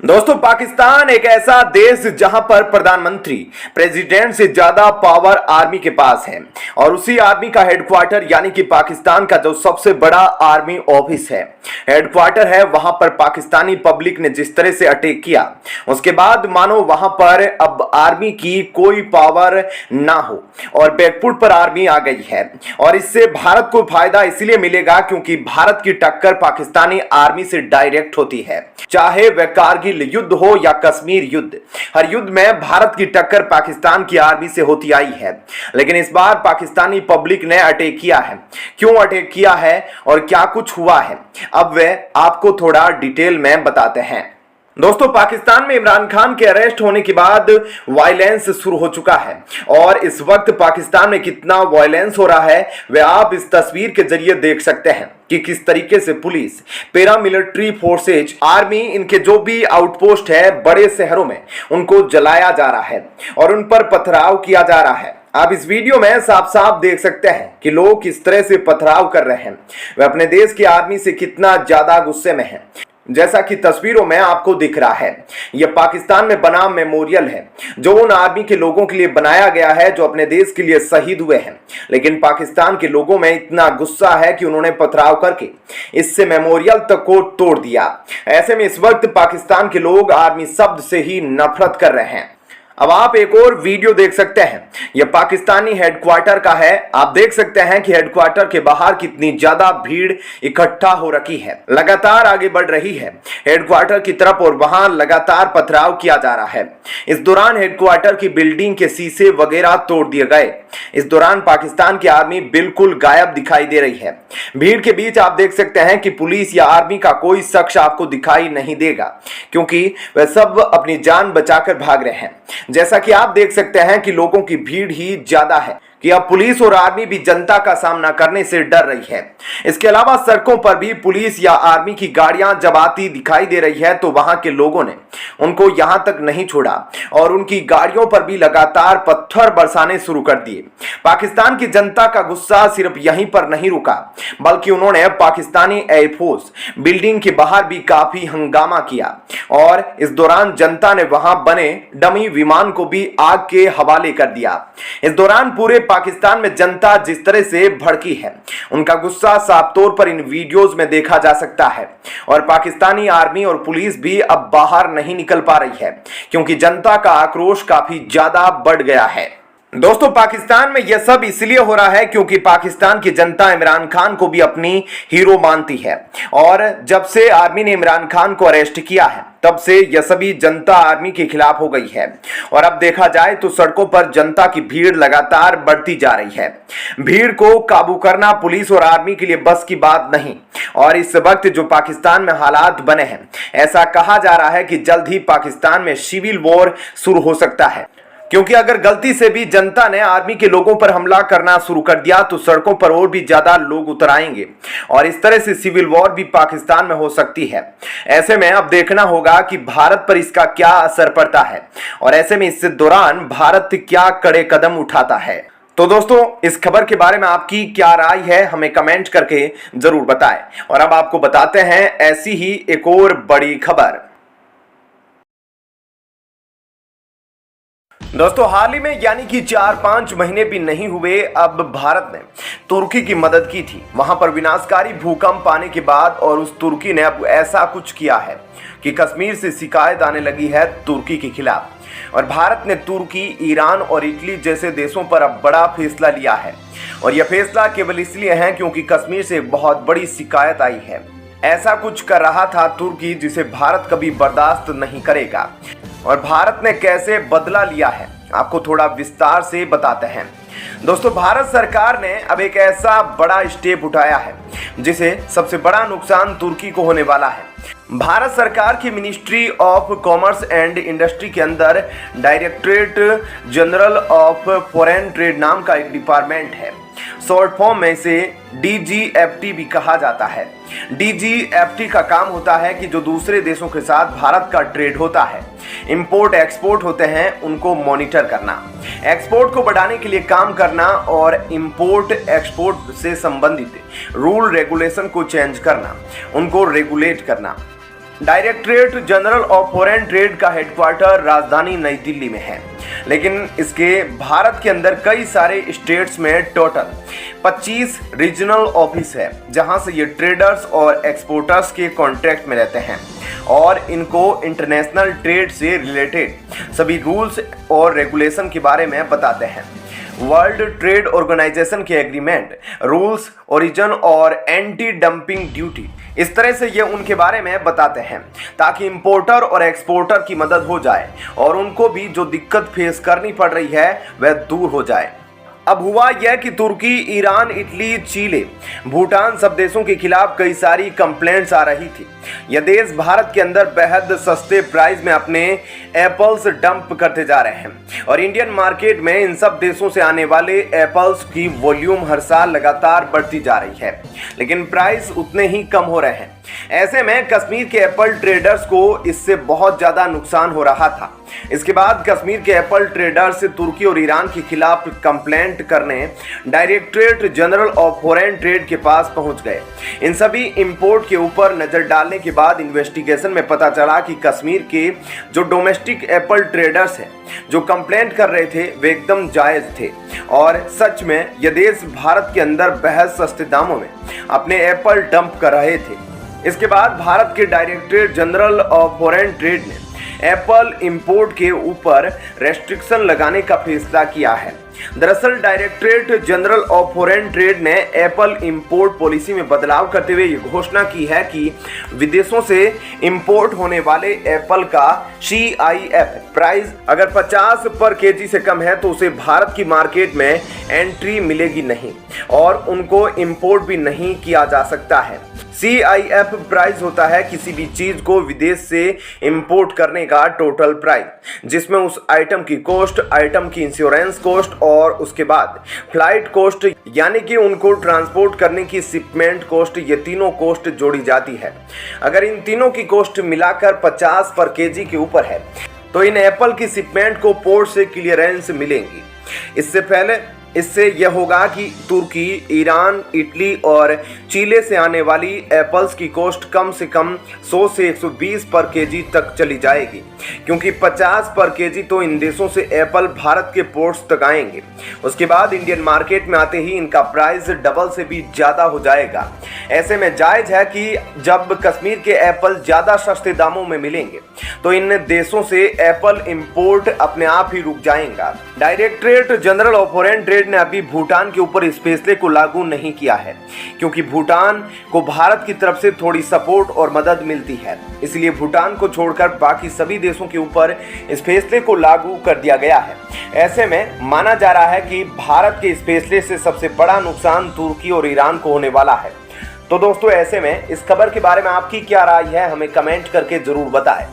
दोस्तों, पाकिस्तान एक ऐसा देश जहां पर प्रधानमंत्री प्रेसिडेंट से ज्यादा पावर आर्मी के पास है और उसी आर्मी का हेडक्वार्टर यानी कि पाकिस्तान का जो सबसे बड़ा आर्मी ऑफिस है, हेडक्वार्टर है, वहां पर पाकिस्तानी पब्लिक ने जिस तरह से अटैक किया उसके बाद मानो वहां पर अब आर्मी की कोई पावर ना हो और बैकफुट पर आर्मी आ गई है। और इससे भारत को फायदा इसलिए मिलेगा क्योंकि भारत की टक्कर पाकिस्तानी आर्मी से डायरेक्ट होती है, चाहे वह कारगिल युद्ध हो या कश्मीर युद्ध। हर युद्ध में भारत की टक्कर पाकिस्तान की आर्मी से होती आई है, लेकिन इस बार पाकिस्तानी पब्लिक ने अटैक किया है। क्यों अटैक किया है और क्या कुछ हुआ है, अब वह आपको थोड़ा डिटेल में बताते हैं। दोस्तों, पाकिस्तान में इमरान खान के अरेस्ट होने के बाद वायलेंस शुरू हो चुका है और इस वक्त पाकिस्तान में कितना वायलेंस हो रहा है वह आप इस तस्वीर के जरिए देख सकते हैं कि किस तरीके से पुलिस, पैरामिलिट्री फोर्सेज, आर्मी, इनके जो भी आउटपोस्ट है बड़े शहरों में उनको जलाया जा रहा है और उन पर पथराव किया जा रहा है। आप इस वीडियो में साफ साफ देख सकते हैं कि लोग किस तरह से पथराव कर रहे हैं, वे अपने देश की आर्मी से कितना ज्यादा गुस्से में हैं। जैसा कि तस्वीरों में आपको दिख रहा है, यह पाकिस्तान में बना मेमोरियल है जो उन आर्मी के लोगों के लिए बनाया गया है जो अपने देश के लिए शहीद हुए हैं। लेकिन पाकिस्तान के लोगों में इतना गुस्सा है कि उन्होंने पथराव करके इससे मेमोरियल तक को तोड़ दिया। ऐसे में इस वक्त पाकिस्तान के लोग आर्मी शब्द से ही नफरत कर रहे हैं। अब आप एक और वीडियो देख सकते हैं, यह पाकिस्तानी हेडक्वार्टर का है। आप देख सकते हैं कि हेडक्वार्टर के बाहर कितनी ज्यादा भीड़ इकट्ठा हो रखी है, लगातार आगे बढ़ रही है हेडक्वार्टर की तरफ और वहां लगातार पथराव किया जा रहा है। इस दौरान हेडक्वार्टर की बिल्डिंग के शीशे वगैरह तोड़ दिए गए। इस दौरान पाकिस्तान की आर्मी बिल्कुल गायब दिखाई दे रही है। भीड़ के बीच आप देख सकते हैं कि पुलिस या आर्मी का कोई शख्स आपको दिखाई नहीं देगा क्योंकि वह सब अपनी जान बचाकर भाग रहे हैं। जैसा कि आप देख सकते हैं कि लोगों की भीड़ ही ज्यादा है कि अब पुलिस और आर्मी भी जनता का सामना करने से डर रही है। इसके अलावा सड़कों पर भी पुलिस या आर्मी की गाड़ियां जब आती दिखाई दे रही है तो वहां के लोगों ने उनको यहां तक नहीं छोड़ा और उनकी गाड़ियों पर भी लगातार पत्थर बरसाने शुरू कर दिए। पाकिस्तान की जनता का गुस्सा सिर्फ यहीं पर नहीं रुका, बल्कि उन्होंने पाकिस्तानी एयरफोर्स बिल्डिंग के बाहर भी काफी हंगामा किया और इस दौरान जनता ने वहां बने डमी विमान को भी आग के हवाले कर दिया। इस दौरान पूरे पाकिस्तान में जनता जिस तरह से भड़की है, उनका गुस्सा साफ तौर पर इन वीडियोस में देखा जा सकता है। और पाकिस्तानी आर्मी और पुलिस भी अब बाहर नहीं निकल पा रही है क्योंकि जनता का आक्रोश काफी ज्यादा बढ़ गया है। दोस्तों, पाकिस्तान में यह सब इसलिए हो रहा है क्योंकि पाकिस्तान की जनता इमरान खान को भी अपनी हीरो मानती है और जब से आर्मी ने इमरान खान को अरेस्ट किया है तब से यह सभी जनता आर्मी के खिलाफ हो गई है। और अब देखा जाए तो सड़कों पर जनता की भीड़ लगातार बढ़ती जा रही है। भीड़ को काबू करना पुलिस और आर्मी के लिए बस की बात नहीं। और इस वक्त जो पाकिस्तान में हालात बने हैं, ऐसा कहा जा रहा है कि जल्द ही पाकिस्तान में सिविल वॉर शुरू हो सकता है क्योंकि अगर गलती से भी जनता ने आर्मी के लोगों पर हमला करना शुरू कर दिया तो सड़कों पर और भी ज्यादा लोग उतर आएंगे और इस तरह से सिविल वॉर भी पाकिस्तान में हो सकती है। ऐसे में अब देखना होगा कि भारत पर इसका क्या असर पड़ता है और ऐसे में इस दौरान भारत क्या कड़े कदम उठाता है। तो दोस्तों, इस खबर के बारे में आपकी क्या राय है हमें कमेंट करके जरूर बताएं। और अब आपको बताते हैं ऐसी ही एक और बड़ी खबर। दोस्तों, हाल ही में यानी कि 4-5 महीने भी नहीं हुए अब भारत ने तुर्की की मदद की थी वहां पर विनाशकारी भूकंप आने के बाद, और उस तुर्की ने अब ऐसा कुछ किया है कि कश्मीर से शिकायत आने लगी है तुर्की के खिलाफ। और भारत ने तुर्की, ईरान और इटली जैसे देशों पर अब बड़ा फैसला लिया है और यह फैसला केवल इसलिए है क्योंकि कश्मीर से बहुत बड़ी शिकायत आई है। ऐसा कुछ कर रहा था तुर्की जिसे भारत कभी बर्दाश्त नहीं करेगा। और भारत ने कैसे बदला लिया है आपको थोड़ा विस्तार से बताते हैं। दोस्तों, भारत सरकार ने अब एक ऐसा बड़ा स्टेप उठाया है जिसे सबसे बड़ा नुकसान तुर्की को होने वाला है। भारत सरकार की ministry of commerce and industry के अंदर directorate general of foreign trade नाम का एक डिपार्टमेंट है। शॉर्ट फॉर्म में इसे DGFT भी कहा जाता है। DGFT का काम होता है कि जो दूसरे देशों के साथ भारत का ट्रेड होता है, इंपोर्ट एक्सपोर्ट होते हैं, उनको मॉनिटर करना, एक्सपोर्ट को बढ़ाने के लिए काम करना और इंपोर्ट एक्सपोर्ट से संबंधित रूल रेगुलेशन को चेंज करना, उनको रेगुलेट करना। Directorate general of foreign trade का हेडक्वार्टर राजधानी नई दिल्ली में है, लेकिन इसके भारत के अंदर कई सारे स्टेट्स में टोटल 25 रीजनल ऑफिस है, जहां से ये ट्रेडर्स और एक्सपोर्टर्स के कॉन्ट्रैक्ट में रहते हैं और इनको इंटरनेशनल ट्रेड से रिलेटेड सभी रूल्स और रेगुलेशन के बारे में बताते हैं। वर्ल्ड ट्रेड ऑर्गेनाइजेशन के एग्रीमेंट, रूल्स, ओरिजिन और एंटी डंपिंग ड्यूटी, इस तरह से ये उनके बारे में बताते हैं ताकि इंपोर्टर और एक्सपोर्टर की मदद हो जाए और उनको भी जो दिक्कत फेस करनी पड़ रही है वह दूर हो जाए। अब हुआ यह कि तुर्की, ईरान, इटली, चिली, भूटान सब देशों के खिलाफ कई सारी कंप्लेंट्स आ रही थी। यह देश भारत के अंदर बेहद सस्ते प्राइस में अपने एप्पल्स डंप करते जा रहे हैं और इंडियन मार्केट में इन सब देशों से आने वाले एप्पल्स की वॉल्यूम हर साल लगातार बढ़ती जा रही है, लेकिन प्राइस उतने ही कम हो रहे हैं। ऐसे में कश्मीर के एप्पल ट्रेडर्स को इससे बहुत ज़्यादा नुकसान हो रहा था। इसके बाद कश्मीर के एप्पल ट्रेडर्स तुर्की और ईरान के खिलाफ कंप्लेंट करने directorate general of foreign trade के पास पहुंच गए। इन सभी इंपोर्ट के ऊपर नजर डालने के बाद इन्वेस्टिगेशन में पता चला कि कश्मीर के जो डोमेस्टिक एप्पल ट्रेडर्स हैं जो कंप्लेंट कर रहे थे वे एकदम जायज थे और सच में यह देश भारत के अंदर बेहद सस्ते दामों में अपने एप्पल डंप कर रहे थे। इसके बाद भारत के directorate general of foreign trade ने एप्पल इंपोर्ट के ऊपर रेस्ट्रिक्शन लगाने का फैसला किया है। दरअसल directorate general of foreign trade ने एप्पल इंपोर्ट पॉलिसी में बदलाव करते हुए ये घोषणा की है कि विदेशों से इंपोर्ट होने वाले एप्पल का CIF प्राइस अगर 50 पर केजी से कम है तो उसे भारत की मार्केट में एंट्री मिलेगी नहीं और उनको इंपोर्ट भी नहीं किया जा सकता है। CIF प्राइस होता है किसी भी चीज को विदेश से इंपोर्ट करने का टोटल प्राइस, जिसमें उस आइटम की कॉस्ट, आइटम की इंश्योरेंस कॉस्ट और उसके बाद फ्लाइट कॉस्ट यानी कि उनको ट्रांसपोर्ट करने की शिपमेंट कॉस्ट, ये तीनों कॉस्ट जोड़ी जाती है। अगर इन तीनों की कॉस्ट मिलाकर 50 पर केजी के ऊपर है तो इन एप्पल की शिपमेंट को पोर्ट से क्लियरेंस मिलेंगी। इससे यह होगा कि तुर्की, ईरान, इटली और चिली से आने वाली एप्पल्स की कॉस्ट कम से कम 100 से 120 पर केजी तक चली जाएगी, क्योंकि 50 पर केजी तो इन देशों से एप्पल भारत के पोर्ट्स तक आएंगे। उसके बाद इंडियन मार्केट में आते ही इनका प्राइस डबल से भी ज़्यादा हो जाएगा। ऐसे में जायज़ है कि जब कश्मीर के एप्पल ज़्यादा सस्ते दामों में मिलेंगे तो इन देशों से एप्पल इंपोर्ट अपने आप ही रुक जाएगा। Directorate general of foreign trade ने अभी भूटान के ऊपर इस फैसले को लागू नहीं किया है, क्योंकि भूटान को भारत की तरफ से थोड़ी सपोर्ट और मदद मिलती है, इसलिए भूटान को छोड़कर बाकी सभी देशों के ऊपर इस फैसले को लागू कर दिया गया है। ऐसे में माना जा रहा है कि भारत के इस फैसले से सबसे बड़ा नुकसान तुर्की और ईरान को होने वाला है। तो दोस्तों, ऐसे में इस खबर के बारे में आपकी क्या राय है, हमें कमेंट करके जरूर बताएं।